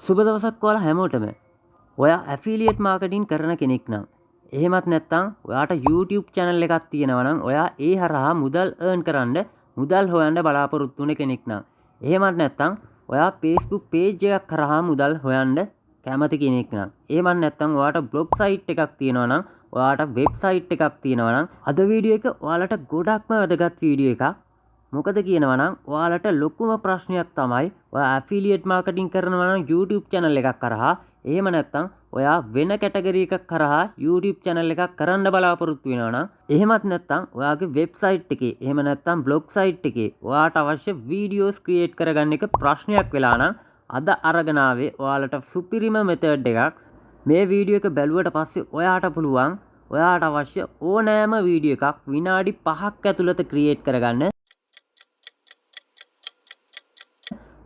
සුබ දවසක් ඔයාලා හැමෝටම. ඔයා ඇෆිලියේට් මාකටිං කරන කෙනෙක් නම් එහෙමත් නැත්නම් ඔයාට YouTube channel එකක් තියෙනවා නම් ඔයා ඒ හරහා මුදල් earn කරන්න මුදල් හොයන්න බලාපොරොත්තු වෙන කෙනෙක් නම් එහෙමත් නැත්නම් ඔයා Facebook page එකක් කරහා මුදල් හොයන්න කැමති කෙනෙක් නම් එහෙමත් නැත්නම් ඔයාට blog site එකක් තියෙනවා නම් ඔයාට website එකක් තියෙනවා නම් අද වීඩියෝ එක ඔයාලට ගොඩක්ම වැදගත් වීඩියෝ එකක්. මොකද කියනවා නම් ඔයාලට ලොකුම ප්‍රශ්නයක් තමයි ඔයා ඇෆිලියේට් මාකටිං කරනවා නම් YouTube channel එකක් කරහා එහෙම නැත්නම් ඔයා වෙන කැටගරි එකක් කරහා YouTube channel එකක් කරන්න බලාපොරොත්තු වෙනවා නම් එහෙමත් නැත්නම් ඔයාගේ website එකේ එහෙම නැත්නම් blog site එකේ ඔයාට අවශ්‍ය videos create කරගන්න එක ප්‍රශ්නයක් වෙලා නම් අද අරගෙන ආවේ ඔයාලට සුපිරිම method එකක්. මේ වීඩියෝ එක බැලුවට පස්සේ ඔයාට පුළුවන් ඔයාට අවශ්‍ය ඕනෑම වීඩියෝ එකක් විනාඩි 5ක් ඇතුළත create කරගන්න.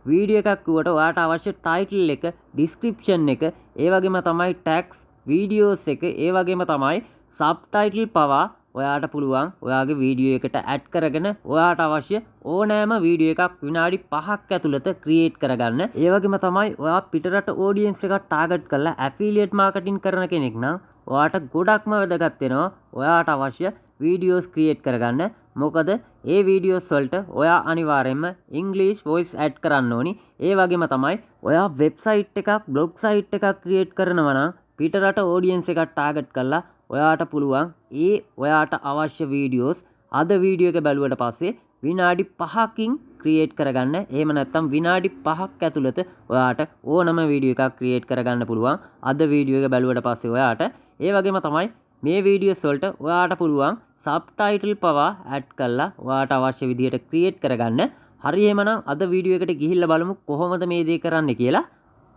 වීඩියෝ එකක් වුවට ඔයාට අවශ්‍ය ටයිටල් එක, ඩිස්ක්‍රිප්ෂන් එක, ඒ වගේම තමයි ටැග්ස්, වීඩියෝස් එක, ඒ වගේම තමයි සබ්ටයිටල් පවා ඔයාට පුළුවන් ඔයාගේ වීඩියෝ එකට ඇඩ් කරගෙන ඔයාට අවශ්‍ය ඕනෑම වීඩියෝ එකක් විනාඩි 5ක් ඇතුළත ක්‍රියේට් කරගන්න. ඒ වගේම තමයි ඔයා පිටරට ඔඩියන්ස් එකක් ටාගට් කරලා ඇෆිලියේට් මාකටිං කරන කෙනෙක් නම් ඔයාට ගොඩක්ම වැදගත් වෙනවා ඔයාට අවශ්‍ය වීඩියෝස් ක්‍රියේට් කරගන්න. මොකද ඒ වීඩියෝස් වලට ඔයා අනිවාර්යයෙන්ම ඉංග්‍රීසි වොයිස් ඇඩ් කරන්න ඕනි. ඒ වගේම තමයි ඔයා වෙබ්සයිට් එකක්, බ්ලොග් සයිට් එකක් ක්‍රියේට් කරනවා නම් පිටරට ඔඩියන්ස් එකක් ටාගට් කරලා ඔයාට පුළුවන් ඒ ඔයාට අවශ්‍ය වීඩියෝස් අද වීඩියෝ එක බැලුවට පස්සේ විනාඩි 5කින් ක්‍රියේට් කරගන්න. එහෙම නැත්නම් විනාඩි 5ක් ඇතුළත ඔයාට ඕනම වීඩියෝ එකක් ක්‍රියේට් කරගන්න පුළුවන් අද වීඩියෝ එක බැලුවට පස්සේ ඔයාට. ඒ වගේම තමයි මේ වීඩියෝස් වලට ඔයාට පුළුවන් සබ්ටයිටල් පවා ඇඩ් කරලා ඔයාට අවශ්‍ය විදිහට ක්‍රියේට් කරගන්න. හරි එහෙමනම් අද වීඩියෝ එකට ගිහිල්ලා බලමු කොහොමද මේ දේ කරන්න කියලා.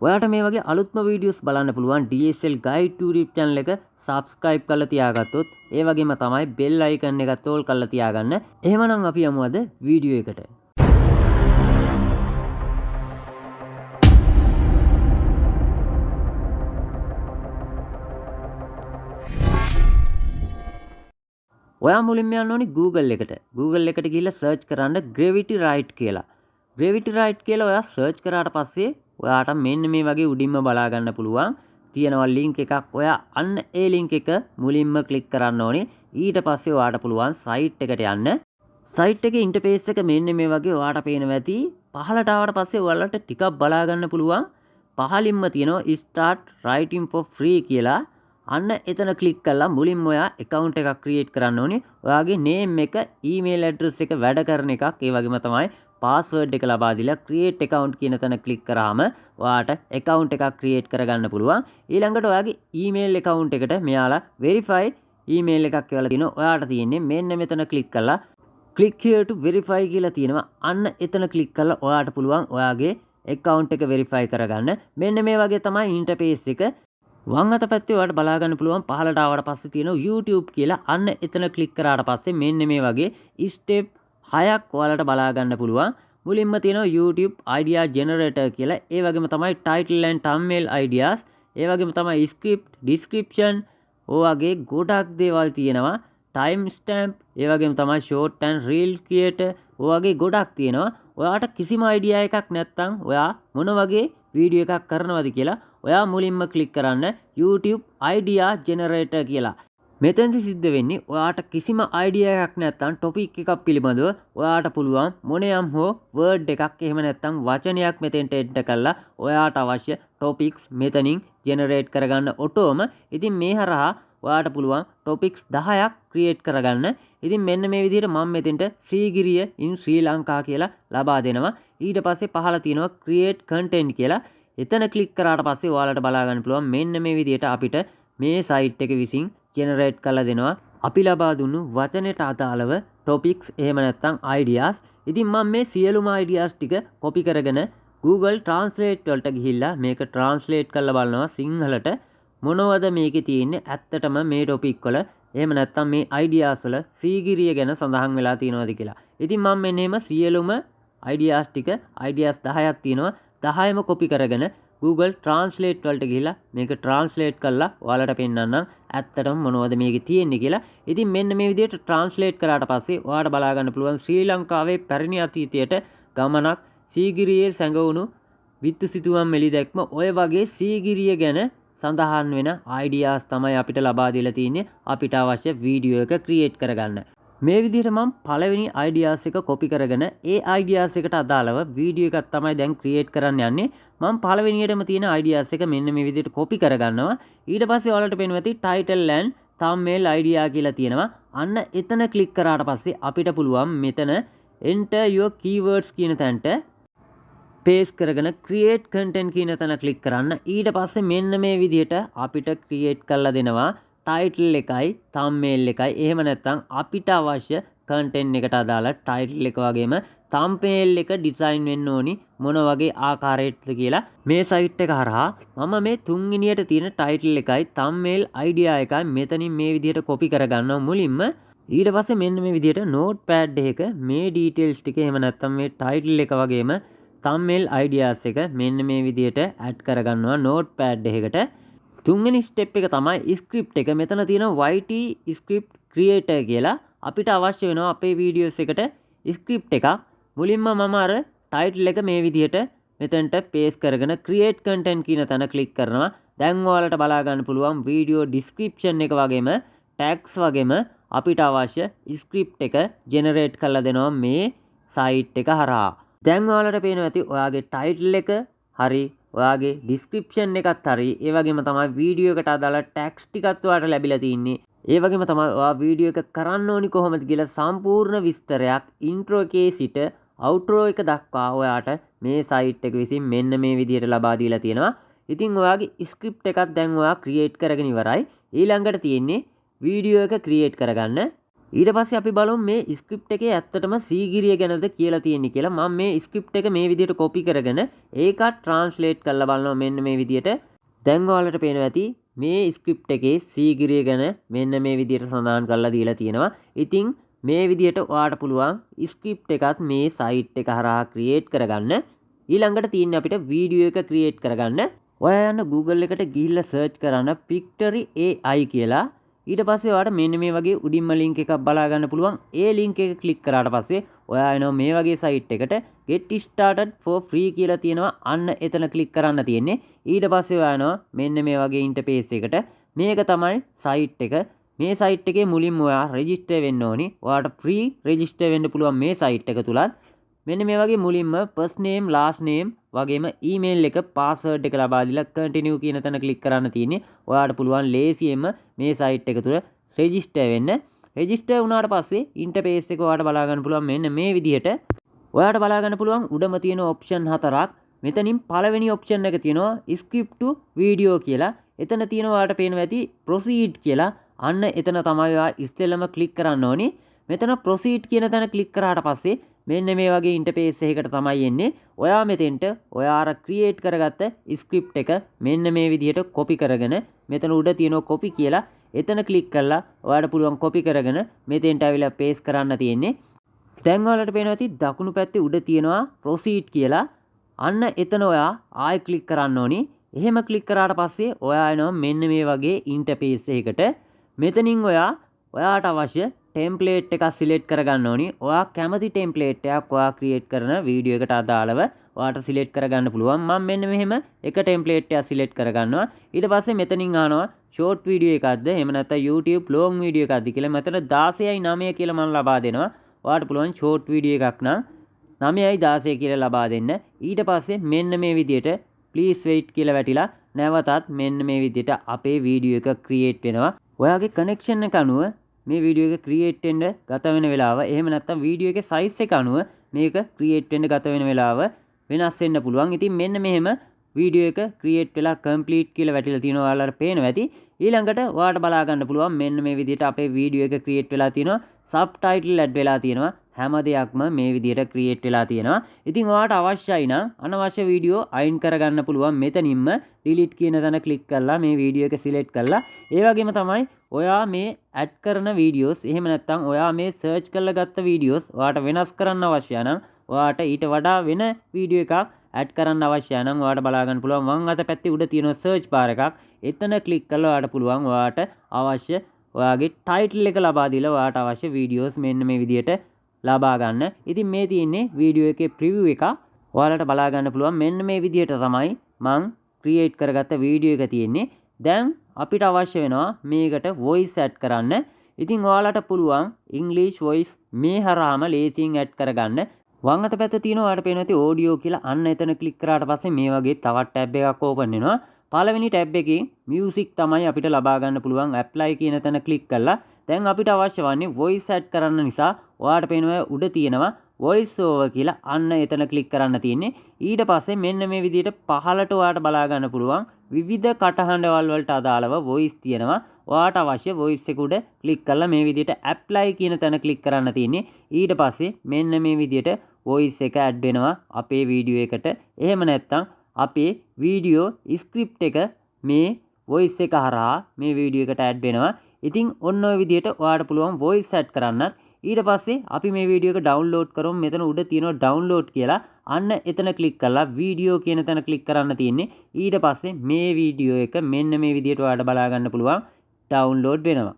ඔයාට මේ වගේ අලුත්ම වීඩියෝස් බලන්න පුළුවන් DSL Guide YouTube channel එක subscribe කරලා තියාගත්තොත් ඒ වගේම තමයි bell icon එකත් ඕල් කරලා තියාගන්න. එහෙමනම් අපි යමු අද වීඩියෝ එකට. ඔයා මුලින්ම යන්න ඕනි Google එකට. Google එකට ගිහිල්ලා search කරන්න gravity right කියලා. gravity right කියලා ඔයා search කරාට පස්සේ ඔයාට මෙන්න මේ වගේ උඩින්ම බලා ගන්න පුළුවන් තියෙනවා link එකක්. ඔයා අන්න ඒ link එක මුලින්ම click කරන්න ඕනේ. ඊට පස්සේ ඔයාට පුළුවන් site එකට යන්න. site එකේ interface එක මෙන්න මේ වගේ ඔයාට පේනවා ඇති. පහළට ආවට පස්සේ ඔයාලට ටිකක් බලා ගන්න පුළුවන්. පහළින්ම තියෙනවා start writing for free කියලා. අන්න එතන ක්ලික් කරලා මුලින්ම ඔයා account එකක් create කරන්න ඕනේ. ඔයාගේ name එක, email address එක වැඩ කරන එකක්. ඒ වගේම තමයි password එක ලබා දීලා create account කියන තැන click කරාම ඔයාට account එකක් create කරගන්න පුළුවන්. ඊළඟට ඔයාගේ email account එකට මෙයාලා verify email එකක් කියලා තියෙනවා. ඔයාට තියෙන්නේ මෙන්න මෙතන click කරලා click here to verify කියලා තියෙනවා. අන්න එතන click කරලා ඔයාට පුළුවන් ඔයාගේ account එක verify කරගන්න. මෙන්න මේ වගේ තමයි interface එක. වම් අත පැත්තේ ඔයාලට බලා ගන්න පුළුවන් පහළට ආවට පස්සේ තියෙනවා YouTube කියලා. අන්න එතන ක්ලික් කරාට පස්සේ මෙන්න මේ වගේ ස්ටෙප් 6ක් ඔයාලට බලා ගන්න පුළුවන්. මුලින්ම තියෙනවා YouTube idea generator කියලා. ඒ වගේම තමයි title and thumbnail ideas. ඒ වගේම තමයි script, description ඔයගේ ගොඩක් දේවල් තියෙනවා. time stamp, ඒ වගේම තමයි short and reel creator ඔයගේ ගොඩක් තියෙනවා. ඔයාට කිසිම idea එකක් නැත්නම් ඔයා මොන වගේ වීඩියෝ එකක් කරනවද කියලා ඔයා මුලින්ම ක්ලික් කරන්න YouTube idea generator කියලා. මෙතෙන්දි සිද්ධ වෙන්නේ ඔයාට කිසිම idea එකක් නැත්නම් topic එකක් පිළිබඳව ඔයාට පුළුවන් මොනියම් හෝ word එකක් එහෙම නැත්නම් වචනයක් මෙතෙන්ට enter කරලා ඔයාට අවශ්‍ය topics මෙතනින් generate කරගන්න ඔටෝම. ඉතින් මේ හරහා ඔයාට පුළුවන් topics 10ක් create කරගන්න. ඉතින් මෙන්න මේ විදිහට මම මෙතෙන්ට සීගිරිය in ශ්‍රී ලංකා කියලා ලබා දෙනවා. ඊට පස්සේ පහළ තියෙනවා create content කියලා. එතන ක්ලික් කරාට පස්සේ ඔයාලට බලා ගන්න පුළුවන් මෙන්න මේ විදිහට අපිට මේ site එක විසින් generate කරලා දෙනවා. අපි ලබා දුන්නු වචනෙට අදාළව topics එහෙම නැත්නම් ideas. ඉතින් මම මේ සියලුම ideas ටික copy කරගෙන Google Translate වලට ගිහිල්ලා මේක translate කරලා බලනවා සිංහලට. මොනවද මේකේ තියෙන්නේ ඇත්තටම මේ topic වල එහෙම නැත්නම් මේ ideas වල සීගිරිය ගැන සඳහන් වෙලා තියෙනවද කියලා. ඉතින් මම මෙන්න එහෙම සියලුම ideas ටික ideas 10ක් තියෙනවා. 10ම copy කරගෙන Google Translate වලට ගිහිල්ලා මේක translate කරලා ඔයාලට පෙන්නන්නම් ඇත්තටම මොනවද මේකේ තියෙන්නේ කියලා. ඉතින් මෙන්න මේ විදිහට translate කරාට පස්සේ ඔයාලට බලා ගන්න පුළුවන් ශ්‍රී ලංකාවේ පැරණි අතීතයට ගමනක් සීගිරියේ සැඟවුණු විත්තු සිතුවම් මෙලි දැක්ම ඔය වගේ සීගිරිය ගැන සඳහන් වෙන අයිඩියාස් තමයි අපිට ලබා දීලා තියෙන්නේ අපිට අවශ්‍ය වීඩියෝ එක ක්‍රියේට් කරගන්න. මේ විදිහට මම පළවෙනි අයිඩියාස් එක කොපි කරගෙන ඒ අයිඩියාස් එකට අදාළව වීඩියෝ එකක් තමයි දැන් ක්‍රියේට් කරන්න යන්නේ. මම පළවෙනියටම තියෙන අයිඩියාස් එක මෙන්න මේ විදිහට කොපි කරගන්නවා. ඊට පස්සේ ඔයාලට පේනවා ඇති title and thumbnail idea කියලා තියෙනවා. අන්න එතන ක්ලික් කරාට පස්සේ අපිට පුළුවන් මෙතන enter your keywords කියන තැනට paste කරගෙන create content කියන තැන ක්ලික් කරන්න. ඊට පස්සේ මෙන්න මේ විදිහට අපිට create කරලා දෙනවා title එකයි thumbnail එකයි. එහෙම නැත්නම් අපිට අවශ්‍ය content එකට අදාළ title එක වගේම thumbnail එක design වෙන්න ඕනි මොන වගේ ආකාරයකටද කියලා මේ site එක හරහා මම මේ තුන්වෙනියට තියෙන title එකයි thumbnail idea එකයි මෙතනින් මේ විදිහට copy කරගන්නවා මුලින්ම. ඊට පස්සේ මෙන්න මේ විදිහට notepad එක මේ details ටික එහෙම නැත්නම් මේ title එක වගේම thumbnail ideas එක මෙන්න මේ විදිහට add කරගන්නවා notepad එකකට. තුන්වෙනි step එක තමයි script එක. මෙතන තියෙන YT script creator කියලා අපිට අවශ්‍ය වෙනවා අපේ videos එකට script එකක්. මුලින්ම මම අර title එක මේ විදිහට මෙතනට paste කරගෙන create content කියන තැන click කරනවා. දැන් ඔයාලට බලා ගන්න පුළුවන් video description එක වගේම tags වගේම අපිට අවශ්‍ය script එක generate කරලා දෙනවා මේ site එක හරහා. දැන් ඔයාලට පේනවා ඇති ඔයාගේ title එක හරි ඔයාගේ description එකත් හරි ඒ වගේම තමයි වීඩියෝ එකට අදාළ tags ටිකත් ඔයාලට ලැබිලා තින්නේ. ඒ වගේම තමයි ඔයා වීඩියෝ එක කරන්න ඕනි කොහොමද කියලා සම්පූර්ණ විස්තරයක් intro එකේ සිට outro එක දක්වා ඔයාට මේ site එක විසින් මෙන්න මේ විදිහට ලබා දීලා තියෙනවා. ඉතින් ඔයාගේ script එකක් දැන් ඔයා create කරගෙන ඉවරයි. ඊළඟට තියෙන්නේ වීඩියෝ එක create කරගන්න. ඊට පස්සේ අපි බලමු මේ ස්ක්‍රිප්ට් එකේ ඇත්තටම සීගිරිය ගැනද කියලා තියෙන්නේ කියලා. මම මේ ස්ක්‍රිප්ට් එක මේ විදිහට කොපි කරගෙන ඒකත් ට්‍රාන්ස්ලේට් කරලා බලනවා මෙන්න මේ විදිහට. දැන් ඔයාලට පේනවා ඇති මේ ස්ක්‍රිප්ට් එකේ සීගිරිය ගැන මෙන්න මේ විදිහට සඳහන් කරලා දීලා තියෙනවා. ඉතින් මේ විදිහට ඔයාට පුළුවන් ස්ක්‍රිප්ට් එකත් මේ සයිට් එක හරහා ක්‍රියේට් කරගන්න. ඊළඟට තියෙන්නේ අපිට වීඩියෝ එක ක්‍රියේට් කරගන්න. ඔයා යන්න Google එකට ගිහිල්ලා සර්ච් කරන්න Pictory AI කියලා. ඊට පස්සේ ඔයාට මෙන්න මේ වගේ උඩින්ම link එකක් බලා ගන්න පුළුවන්. ඒ link එක click කරාට පස්සේ ඔයා එනවා මේ වගේ site එකට get started for free කියලා තියෙනවා. අන්න එතන click කරන්න තියෙන්නේ. ඊට පස්සේ ඔයා එනවා මෙන්න මේ වගේ interface එකට. මේක තමයි site එක. මේ site එකේ මුලින්ම ඔයා register වෙන්න ඕනි. ඔයාට free register වෙන්න පුළුවන් මේ site එක තුලත්. මෙන්න මේ වගේ මුලින්ම first name last name වගේම email එක password එක ලබා දීලා continue කියන තැන click කරන්න තියෙන්නේ. ඔයාට පුළුවන් ලේසියෙන්ම මේ site එක තුල register වෙන්න. register වුණාට පස්සේ interface එක ඔයාට බලා ගන්න පුළුවන් මෙන්න මේ විදිහට. ඔයාට බලා ගන්න පුළුවන් උඩම තියෙන option හතරක්. මෙතනින් පළවෙනි option එක තියෙනවා script to video කියලා. එතන තියෙනවා ඔයාට පේනවා ඇති proceed කියලා. අන්න එතන තමයි ඔයා ඉස්සෙල්ලම click කරන්න ඕනි. මෙතන proceed කියන තැන click කරාට පස්සේ මෙන්න මේ වගේ ඉන්ටර්ෆේස් එකකට තමයි එන්නේ. ඔයා මෙතෙන්ට ඔයා අර ක්‍රියේට් කරගත්ත ස්ක්‍රිප්ට් එක මෙන්න මේ විදිහට කොපි කරගෙන මෙතන උඩ තියෙනවා කොපි කියලා. එතන ක්ලික් කරලා ඔයාට පුළුවන් කොපි කරගෙන මෙතෙන්ට ආවිලා පේස්ට් කරන්න තියෙන්නේ. දැන් ඔයාලට පේනවා ඇති දකුණු පැත්තේ උඩ තියෙනවා proceed කියලා. අන්න එතන ඔයා ආයෙ ක්ලික් කරන්න ඕනි. එහෙම ක්ලික් කරාට පස්සේ ඔයා එනවා මෙන්න මේ වගේ ඉන්ටර්ෆේස් එකකට. මෙතනින් ඔයාට අවශ්‍ය ටෙම්ප්ලේට් එකක් සිලෙක්ට් කරගන්න ඕනි. ඔයා කැමති ටෙම්ප්ලේට් එකක් ඔයා ක්‍රියේට් කරන වීඩියෝ එකට අදාළව ඔයාට සිලෙක්ට් කරගන්න පුළුවන්. මම මෙන්න මෙහෙම එක ටෙම්ප්ලේට් එකක් සිලෙක්ට් කරගන්නවා. ඊට පස්සේ මෙතනින් අහනවා ෂෝට් වීඩියෝ එකක්ද එහෙම නැත්නම් YouTube ලොං වීඩියෝ එකක්ද කියලා. මෙතන 16:9 කියලා මම ලබා දෙනවා. ඔයාට පුළුවන් ෂෝට් වීඩියෝ එකක් නම් 9:16 කියලා ලබා දෙන්න. ඊට පස්සේ මෙන්න මේ විදිහට please wait කියලා වැටිලා නැවතත් මෙන්න මේ විදිහට අපේ වීඩියෝ එක ක්‍රියේට් වෙනවා. ඔයාගේ කනෙක්ෂන් එක අනුව මේ වීඩියෝ එක ක්‍රියේට් වෙන්න ගත වෙන වෙලාව එහෙම නැත්නම් වීඩියෝ එකේ සයිස් එක අනුව මේක ක්‍රියේට් වෙන්න ගත වෙන වෙලාව වෙනස් වෙන්න පුළුවන්. ඉතින් මෙන්න මෙහෙම වීඩියෝ එක ක්‍රියේට් වෙලා කම්ප්ලීට් කියලා වැටිලා තියෙනවා. ඔයාලට පේනවා ඇති. ඊළඟට ඔයාට බලා ගන්න පුළුවන් මෙන්න මේ විදිහට අපේ වීඩියෝ එක ක්‍රියේට් වෙලා තියෙනවා. සබ්ටයිටල් ඇඩ් වෙලා තියෙනවා. හැම දෙයක්ම මේ විදිහට ක්‍රියේට් වෙලා තියෙනවා. ඉතින් ඔයාට අවශ්‍යයි නම් අනවශ්‍ය වීඩියෝ අයින් කරගන්න පුළුවන්. මෙතනින්ම delete කියන තැන click කරලා මේ වීඩියෝ එක select කරලා ඒ වගේම තමයි ඔයා මේ ඇඩ් කරන වීඩියෝස් එහෙම නැත්නම් ඔයා මේ සර්ච් කරලා ගත්ත වීඩියෝස් ඔයාට වෙනස් කරන්න අවශ්‍ය නම් ඔයාට ඊට වඩා වෙන වීඩියෝ එකක් ඇඩ් කරන්න අවශ්‍ය නම් ඔයාට බලා ගන්න පුළුවන් වම් අත පැත්තේ උඩ තියෙන search bar එකක්. එතන click කරලා ඔයාට පුළුවන් ඔයාට අවශ්‍ය ඔයාගේ title එක ලබා දීලා ඔයාට අවශ්‍ය වීඩියෝස් මෙන්න මේ විදිහට ලබා ගන්න. ඉතින් මේ තියෙන්නේ වීඩියෝ එකේ preview එක. ඔයාලට බලා ගන්න පුළුවන් මෙන්න මේ විදිහට තමයි මම ක්‍රියේට් කරගත්ත වීඩියෝ එක තියෙන්නේ. දැන් අපිට අවශ්‍ය වෙනවා මේකට වොයිස් ඇඩ් කරන්න. ඉතින් ඔයාලට පුළුවන් ඉංග්‍රීසි වොයිස් මේ හරහාම ලේසියෙන් ඇඩ් කරගන්න. වම් අත පැත්තේ තියෙනවා ඔයාලට පේනවා ඇති ඕඩියෝ කියලා. අන්න එතන ක්ලික් කරාට පස්සේ මේ වගේ තවත් ටැබ් එකක් ඕපන් වෙනවා. පළවෙනි ටැබ් එකේ මියුසික් තමයි අපිට ලබා ගන්න පුළුවන්. ඇප්ලයි කියන තැන ක්ලික් කරලා දැන් අපිට අවශ්‍ය වන්නේ වොයිස් ඇඩ් කරන්න නිසා ඔයාලට පේනවා උඩ තියෙනවා වොයිස් ඕවර් කියලා. අන්න එතන ක්ලික් කරන්න තියෙන්නේ. ඊට පස්සේ මෙන්න මේ විදිහට පහළට ඔයාලට බලා ගන්න පුළුවන් විවිධ කටහඬවල් වලට අදාළව වොයිස් තියෙනවා. ඔයාට අවශ්‍ය වොයිස් එක උඩ ක්ලික් කරලා මේ විදිහට ඇප්ලයි කියන තැන ක්ලික් කරන්න තියෙන්නේ. ඊට පස්සේ මෙන්න මේ විදිහට වොයිස් එක ඇඩ් වෙනවා අපේ වීඩියෝ එකට. එහෙම නැත්නම් අපේ වීඩියෝ ස්ක්‍රිප්ට් එක මේ වොයිස් එක හරහා මේ වීඩියෝ එකට ඇඩ් වෙනවා. ඉතින් ඔන්න ඔය විදිහට ඔයාට පුළුවන් වොයිස් ඇඩ් කරන්නත්. ඊට පස්සේ අපි මේ වීඩියෝ එක ඩවුන්ලෝඩ් කරමු. මෙතන උඩ තියෙනවා ඩවුන්ලෝඩ් කියලා. අන්න එතන ක්ලික් කරලා වීඩියෝ කියන තැන ක්ලික් කරන්න තියෙන්නේ. ඊට පස්සේ මේ වීඩියෝ එක මෙන්න මේ විදිහට ඔයාලට බලා ගන්න පුළුවන් ඩවුන්ලෝඩ් වෙනවා.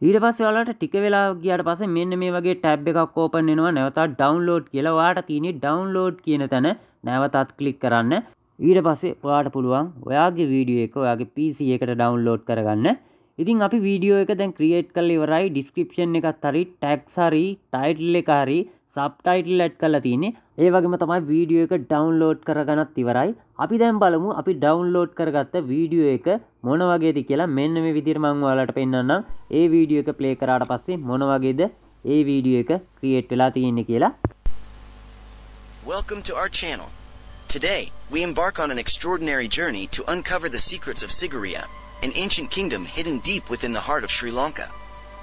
ඊට පස්සේ ඔයාලට ටික වෙලා ගියාට පස්සේ මෙන්න මේ වගේ ටැබ් එකක් ඕපන් වෙනවා. නැවතත් ඩවුන්ලෝඩ් කියලා. ඔයාට තියෙන්නේ ඩවුන්ලෝඩ් කියන තැන නැවතත් ක්ලික් කරන්න. ඊට පස්සේ ඔයාට පුළුවන් ඔයාගේ වීඩියෝ එක ඔයාගේ PC එකට ඩවුන්ලෝඩ් කරගන්න. ඉතින් අපි වීඩියෝ එක දැන් ක්‍රියේට් කරලා ඉවරයි. ඩිස්ක්‍රිප්ෂන් එකත් හරි, ටැග්ස් හරි, ටයිටල් එක හරි, සබ්ටයිටල් ඇඩ් කරලා තියෙන්නේ. ඒ වගේම තමයි වීඩියෝ එක ඩවුන්ලෝඩ් කරගන්නත් ඉවරයි. අපි දැන් බලමු අපි ඩවුන්ලෝඩ් කරගත්ත වීඩියෝ එක මොන වගේද කියලා. මෙන්න මේ විදිහට මම ඔයාලට පෙන්නන්නම්. ඒ වීඩියෝ එක ප්ලේ කරාට පස්සේ මොන වගේද ඒ වීඩියෝ එක ක්‍රියේට් වෙලා තියෙන්නේ කියලා. Welcome to our channel. Today, we embark on an extraordinary journey to uncover the secrets of Sigiriya, an ancient kingdom hidden deep within the heart of Sri Lanka.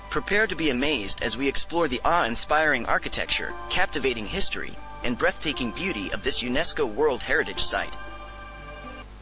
Prepare to be amazed as we explore the awe-inspiring architecture, captivating history, and breathtaking beauty of this UNESCO World Heritage Site.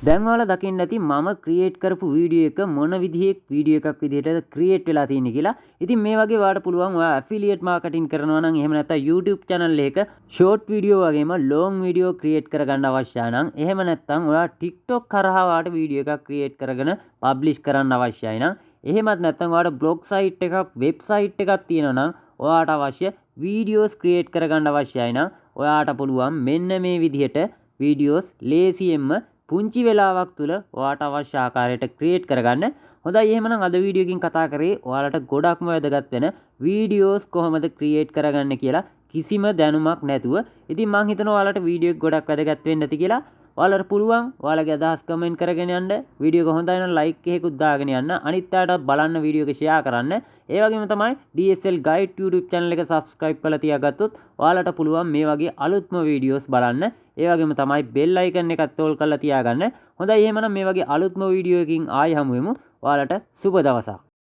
දැන් ඔයාලා දකින්න ඇති මම create කරපු video එක මොන විදිහේ video එකක් විදිහට ක්‍රියේට් වෙලා තියෙන්නේ කියලා. ඉතින් මේ වගේ ඔයාලට පුළුවන් ඔයා ඇෆිලියේට් මාකටිං කරනවා නම් එහෙම නැත්නම් YouTube channel එකක ෂෝට් වීඩියෝ වගේම ලොං වීඩියෝ ක්‍රියේට් කරගන්න අවශ්‍යයි නම් එහෙම නැත්නම් ඔයා TikTok කරහා ඔයාට වීඩියෝ එකක් ක්‍රියේට් කරගෙන පබ්ලිෂ් කරන්න අවශ්‍යයි නම් එහෙමත් නැත්නම් ඔයාට බ්ලොග් සයිට් එකක් වෙබ්සයිට් එකක් තියෙනවා නම් ඔයාට අවශ්‍ය වීඩියෝස් ක්‍රියේට් කරගන්න අවශ්‍යයි නම් ඔයාට පුළුවන් මෙන්න මේ විදිහට වීඩියෝස් ලේසියෙන්ම පුංචි වෙලාවක් තුල ඔයාට අවශ්‍ය ආකාරයට ක්‍රියේට් කරගන්න. හොඳයි එහෙමනම් අද වීඩියෝ එකකින් කතා කරේ ඔයාලට ගොඩක්ම වැදගත් වෙන වීඩියෝස් කොහොමද ක්‍රියේට් කරගන්න කියලා කිසිම දැනුමක් නැතුව. ඉතින් මම හිතනවා ඔයාලට වීඩියෝ එක ගොඩක් වැදගත් වෙන්න ඇති කියලා. ඔයාලට පුළුවන් ඔයාලගේ අදහස් කමෙන්ට් කරගෙන යන්න. වීඩියෝ එක හොඳයි නම් ලයික් එකකුත් දාගෙන යන්න. අනිත් අයටත් බලන්න වීඩියෝ එක ෂෙයා කරන්න. ඒ වගේම තමයි DSL Guide YouTube channel එක subscribe කරලා තියාගත්තොත් ඔයාලට පුළුවන් මේ වගේ අලුත්ම වීඩියෝස් බලන්න. ඒ වගේම තමයි bell icon එකත් ඕල් කරලා තියාගන්න. හොඳයි එහෙමනම් මේ වගේ අලුත්ම වීඩියෝ එකකින් ආයි හමු වෙමු. ඔයාලට සුබ දවසක්.